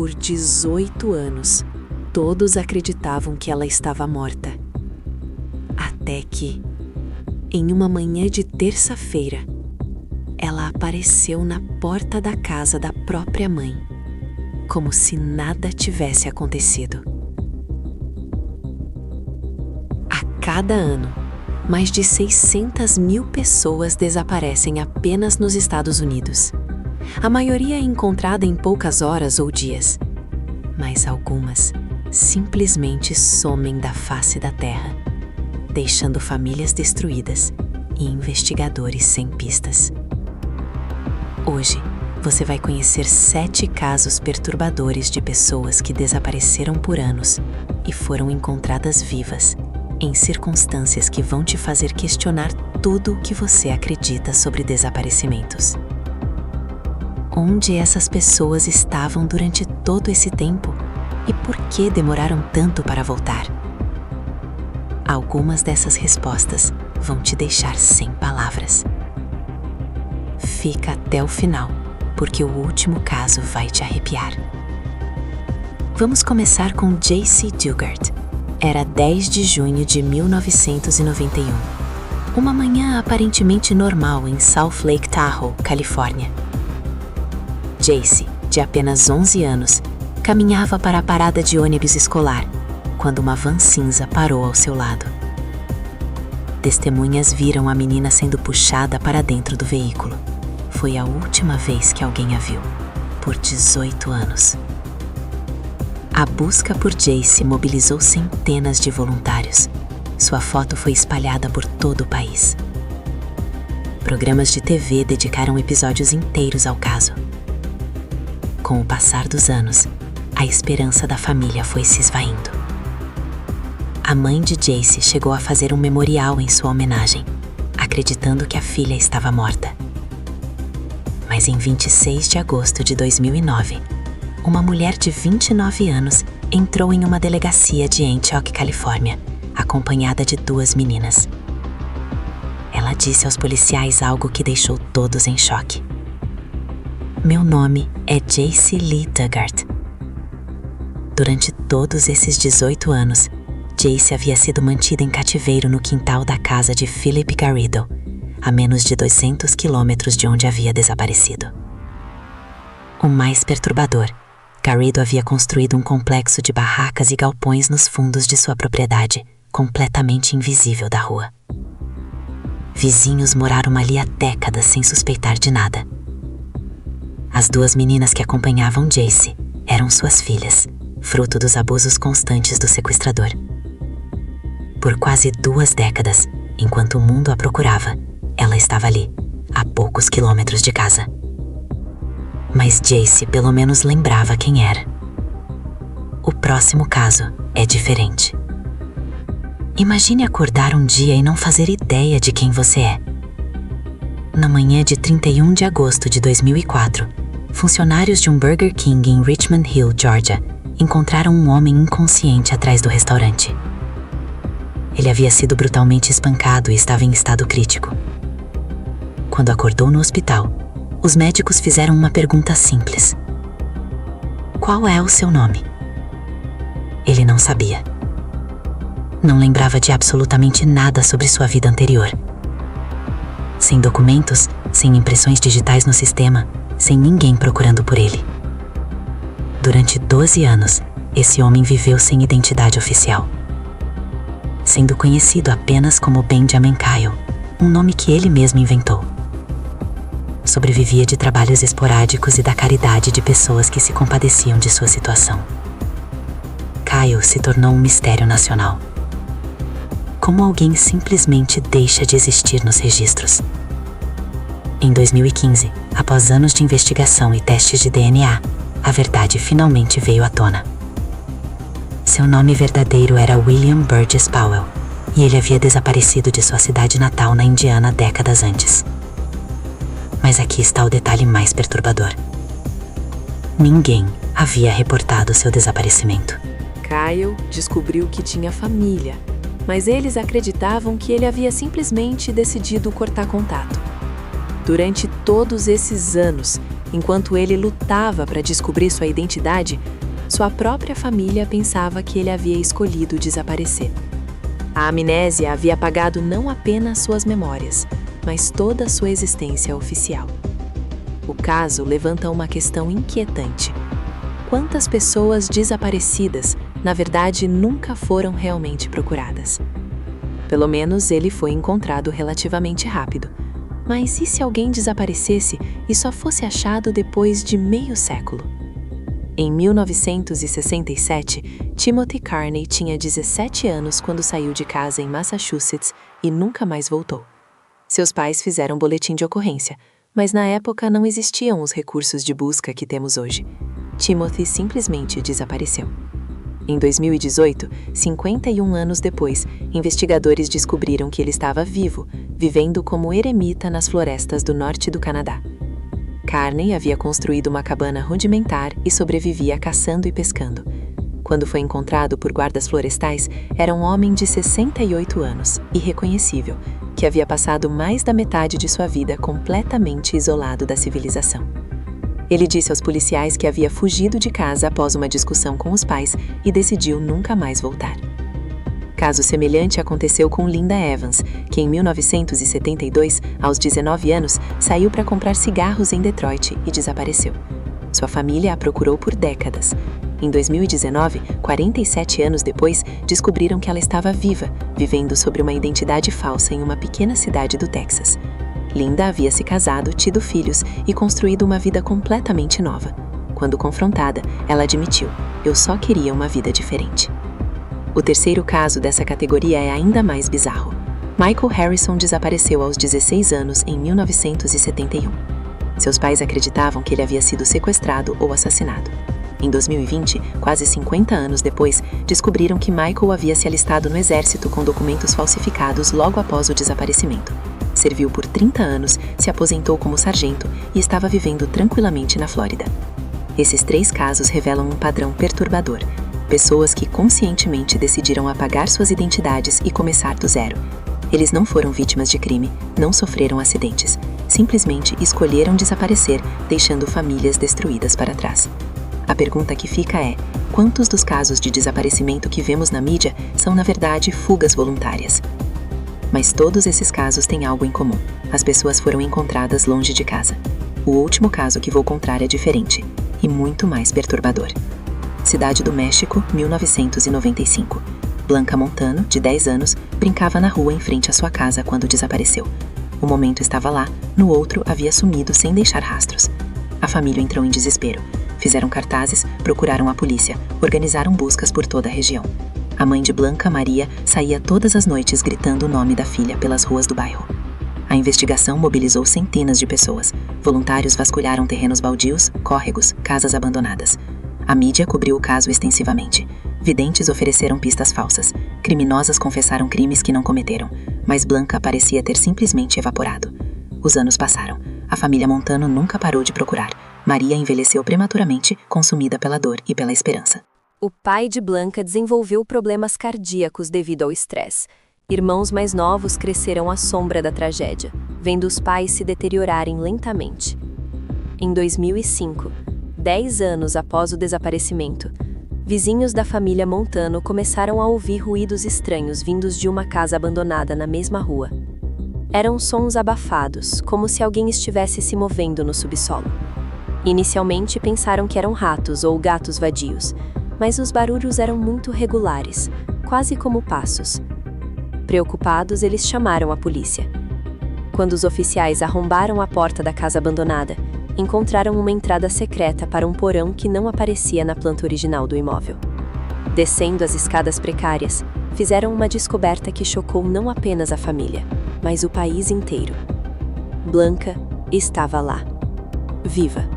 Por 18 anos, todos acreditavam que ela estava morta. Até que, em uma manhã de terça-feira, ela apareceu na porta da casa da própria mãe, como se nada tivesse acontecido. A cada ano, mais de 600 mil pessoas desaparecem apenas nos Estados Unidos. A maioria é encontrada em poucas horas ou dias, mas algumas simplesmente somem da face da Terra, deixando famílias destruídas e investigadores sem pistas. Hoje, você vai conhecer 7 casos perturbadores de pessoas que desapareceram por anos e foram encontradas vivas, em circunstâncias que vão te fazer questionar tudo o que você acredita sobre desaparecimentos. Onde essas pessoas estavam durante todo esse tempo e por que demoraram tanto para voltar? Algumas dessas respostas vão te deixar sem palavras. Fica até o final, porque o último caso vai te arrepiar. Vamos começar com Jaycee Dugard. Era 10 de junho de 1991. Uma manhã aparentemente normal em South Lake Tahoe, Califórnia. Jaycee, de apenas 11 anos, caminhava para a parada de ônibus escolar, quando uma van cinza parou ao seu lado. Testemunhas viram a menina sendo puxada para dentro do veículo. Foi a última vez que alguém a viu, por 18 anos. A busca por Jaycee mobilizou centenas de voluntários. Sua foto foi espalhada por todo o país. Programas de TV dedicaram episódios inteiros ao caso. Com o passar dos anos, a esperança da família foi se esvaindo. A mãe de Jaycee chegou a fazer um memorial em sua homenagem, acreditando que a filha estava morta. Mas em 26 de agosto de 2009, uma mulher de 29 anos entrou em uma delegacia de Antioch, Califórnia, acompanhada de 2 meninas. Ela disse aos policiais algo que deixou todos em choque. Meu nome é Jaycee Lee Dugard. Durante todos esses 18 anos, Jaycee havia sido mantida em cativeiro no quintal da casa de Philip Garrido, a menos de 200 quilômetros de onde havia desaparecido. O mais perturbador, Garrido havia construído um complexo de barracas e galpões nos fundos de sua propriedade, completamente invisível da rua. Vizinhos moraram ali há décadas sem suspeitar de nada. As 2 meninas que acompanhavam Jaycee eram suas filhas, fruto dos abusos constantes do sequestrador. Por quase 2 décadas, enquanto o mundo a procurava, ela estava ali, a poucos quilômetros de casa. Mas Jaycee pelo menos lembrava quem era. O próximo caso é diferente. Imagine acordar um dia e não fazer ideia de quem você é. Na manhã de 31 de agosto de 2004, funcionários de um Burger King em Richmond Hill, Georgia, encontraram um homem inconsciente atrás do restaurante. Ele havia sido brutalmente espancado e estava em estado crítico. Quando acordou no hospital, os médicos fizeram uma pergunta simples: qual é o seu nome? Ele não sabia. Não lembrava de absolutamente nada sobre sua vida anterior. Sem documentos, sem impressões digitais no sistema, sem ninguém procurando por ele. Durante 12 anos, esse homem viveu sem identidade oficial, sendo conhecido apenas como Benjamin Kyle, um nome que ele mesmo inventou. Sobrevivia de trabalhos esporádicos e da caridade de pessoas que se compadeciam de sua situação. Kyle se tornou um mistério nacional. Como alguém simplesmente deixa de existir nos registros? Em 2015, após anos de investigação e testes de DNA, a verdade finalmente veio à tona. Seu nome verdadeiro era William Burgess Powell, e ele havia desaparecido de sua cidade natal na Indiana décadas antes. Mas aqui está o detalhe mais perturbador. Ninguém havia reportado seu desaparecimento. Kyle descobriu que tinha família, mas eles acreditavam que ele havia simplesmente decidido cortar contato. Durante todos esses anos, Enquanto ele lutava para descobrir sua identidade, sua própria família pensava que ele havia escolhido desaparecer. A amnésia havia apagado não apenas suas memórias, mas toda sua existência oficial. O caso levanta uma questão inquietante. Quantas pessoas desaparecidas, na verdade, nunca foram realmente procuradas? Pelo menos ele foi encontrado relativamente rápido. Mas e se alguém desaparecesse e só fosse achado depois de meio século? Em 1967, Timothy Carney tinha 17 anos quando saiu de casa em Massachusetts e nunca mais voltou. Seus pais fizeram boletim de ocorrência, mas na época não existiam os recursos de busca que temos hoje. Timothy simplesmente desapareceu. Em 2018, 51 anos depois, investigadores descobriram que ele estava vivo, vivendo como eremita nas florestas do norte do Canadá. Carney havia construído uma cabana rudimentar e sobrevivia caçando e pescando. Quando foi encontrado por guardas florestais, era um homem de 68 anos, irreconhecível, que havia passado mais da metade de sua vida completamente isolado da civilização. Ele disse aos policiais que havia fugido de casa após uma discussão com os pais e decidiu nunca mais voltar. Caso semelhante aconteceu com Linda Evans, que em 1972, aos 19 anos, saiu para comprar cigarros em Detroit e desapareceu. Sua família a procurou por décadas. Em 2019, 47 anos depois, descobriram que ela estava viva, vivendo sob uma identidade falsa em uma pequena cidade do Texas. Linda havia se casado, tido filhos e construído uma vida completamente nova. Quando confrontada, ela admitiu: "Eu só queria uma vida diferente." O terceiro caso dessa categoria é ainda mais bizarro. Michael Harrison desapareceu aos 16 anos em 1971. Seus pais acreditavam que ele havia sido sequestrado ou assassinado. Em 2020, quase 50 anos depois, descobriram que Michael havia se alistado no exército com documentos falsificados logo após o desaparecimento. Serviu por 30 anos, se aposentou como sargento e estava vivendo tranquilamente na Flórida. Esses 3 casos revelam um padrão perturbador. Pessoas que conscientemente decidiram apagar suas identidades e começar do zero. Eles não foram vítimas de crime, não sofreram acidentes. Simplesmente escolheram desaparecer, deixando famílias destruídas para trás. A pergunta que fica é: quantos dos casos de desaparecimento que vemos na mídia são, na verdade, fugas voluntárias? Mas todos esses casos têm algo em comum. As pessoas foram encontradas longe de casa. O último caso que vou contar é diferente e muito mais perturbador. Cidade do México, 1995. Blanca Montano, de 10 anos, brincava na rua em frente à sua casa quando desapareceu. Um momento estava lá, no outro havia sumido sem deixar rastros. A família entrou em desespero. Fizeram cartazes, procuraram a polícia, organizaram buscas por toda a região. A mãe de Blanca, Maria, saía todas as noites gritando o nome da filha pelas ruas do bairro. A investigação mobilizou centenas de pessoas. Voluntários vasculharam terrenos baldios, córregos, casas abandonadas. A mídia cobriu o caso extensivamente. Videntes ofereceram pistas falsas. Criminosas confessaram crimes que não cometeram, mas Blanca parecia ter simplesmente evaporado. Os anos passaram. A família Montano nunca parou de procurar. Maria envelheceu prematuramente, consumida pela dor e pela esperança. O pai de Blanca desenvolveu problemas cardíacos devido ao estresse. Irmãos mais novos cresceram à sombra da tragédia, vendo os pais se deteriorarem lentamente. Em 2005, 10 anos após o desaparecimento, vizinhos da família Montano começaram a ouvir ruídos estranhos vindos de uma casa abandonada na mesma rua. Eram sons abafados, como se alguém estivesse se movendo no subsolo. Inicialmente pensaram que eram ratos ou gatos vadios, mas os barulhos eram muito regulares, quase como passos. Preocupados, eles chamaram a polícia. Quando os oficiais arrombaram a porta da casa abandonada, encontraram uma entrada secreta para um porão que não aparecia na planta original do imóvel. Descendo as escadas precárias, fizeram uma descoberta que chocou não apenas a família, mas o país inteiro. Blanca estava lá, viva.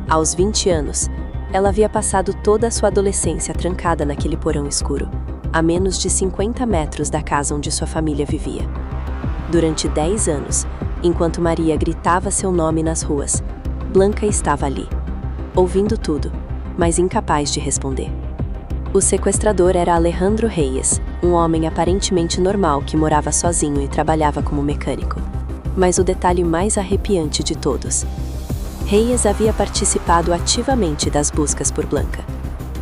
Aos 20 anos, ela havia passado toda a sua adolescência trancada naquele porão escuro, a menos de 50 metros da casa onde sua família vivia. Durante 10 anos, enquanto Maria gritava seu nome nas ruas, Blanca estava ali, ouvindo tudo, mas incapaz de responder. O sequestrador era Alejandro Reyes, um homem aparentemente normal que morava sozinho e trabalhava como mecânico. Mas o detalhe mais arrepiante de todos: Reyes havia participado ativamente das buscas por Blanca.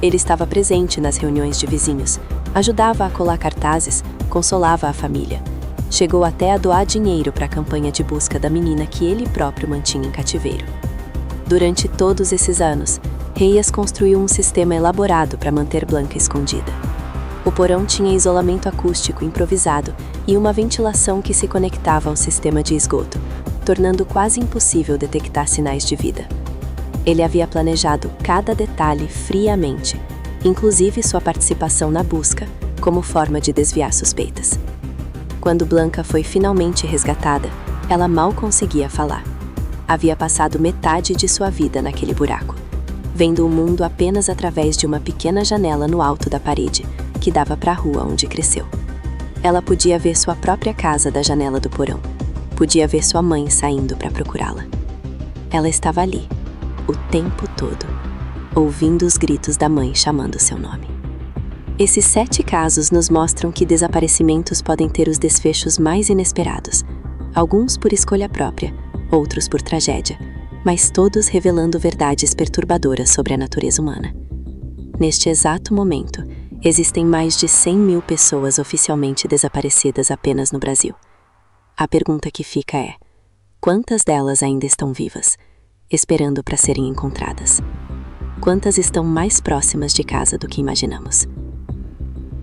Ele estava presente nas reuniões de vizinhos, ajudava a colar cartazes, consolava a família. Chegou até a doar dinheiro para a campanha de busca da menina que ele próprio mantinha em cativeiro. Durante todos esses anos, Reyes construiu um sistema elaborado para manter Blanca escondida. O porão tinha isolamento acústico improvisado e uma ventilação que se conectava ao sistema de esgoto, tornando quase impossível detectar sinais de vida. Ele havia planejado cada detalhe friamente, inclusive sua participação na busca, como forma de desviar suspeitas. Quando Blanca foi finalmente resgatada, ela mal conseguia falar. Havia passado metade de sua vida naquele buraco, vendo o mundo apenas através de uma pequena janela no alto da parede, que dava para a rua onde cresceu. Ela podia ver sua própria casa da janela do porão. Podia ver sua mãe saindo para procurá-la. Ela estava ali, o tempo todo, ouvindo os gritos da mãe chamando seu nome. Esses 7 casos nos mostram que desaparecimentos podem ter os desfechos mais inesperados, alguns por escolha própria, outros por tragédia, mas todos revelando verdades perturbadoras sobre a natureza humana. Neste exato momento, existem mais de 100.000 pessoas oficialmente desaparecidas apenas no Brasil. A pergunta que fica é: quantas delas ainda estão vivas, esperando para serem encontradas? Quantas estão mais próximas de casa do que imaginamos?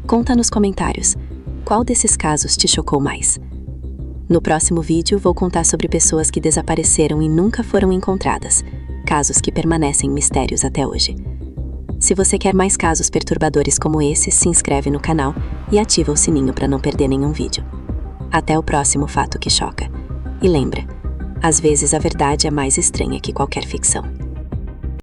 Conta nos comentários, qual desses casos te chocou mais? No próximo vídeo vou contar sobre pessoas que desapareceram e nunca foram encontradas, casos que permanecem mistérios até hoje. Se você quer mais casos perturbadores como esse, se inscreve no canal e ativa o sininho para não perder nenhum vídeo. Até o próximo fato que choca. E lembra, às vezes a verdade é mais estranha que qualquer ficção.